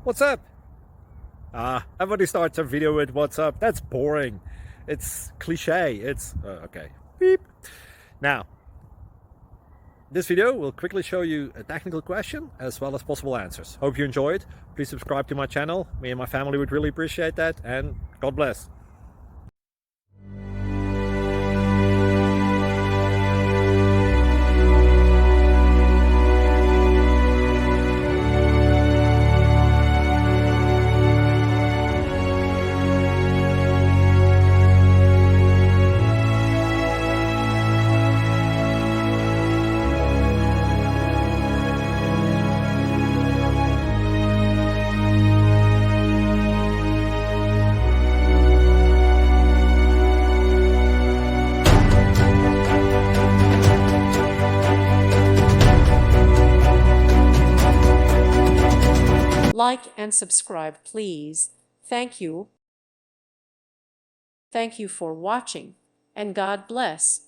What's up? Everybody starts a video with what's up. That's boring. It's cliche. It's okay. Beep. Now, this video will quickly show you a technical question as well as possible answers. Hope you enjoyed. Please subscribe to my channel. Me and my family would really appreciate that, and God bless. Like and subscribe, please. Thank you. Thank you for watching, and God bless.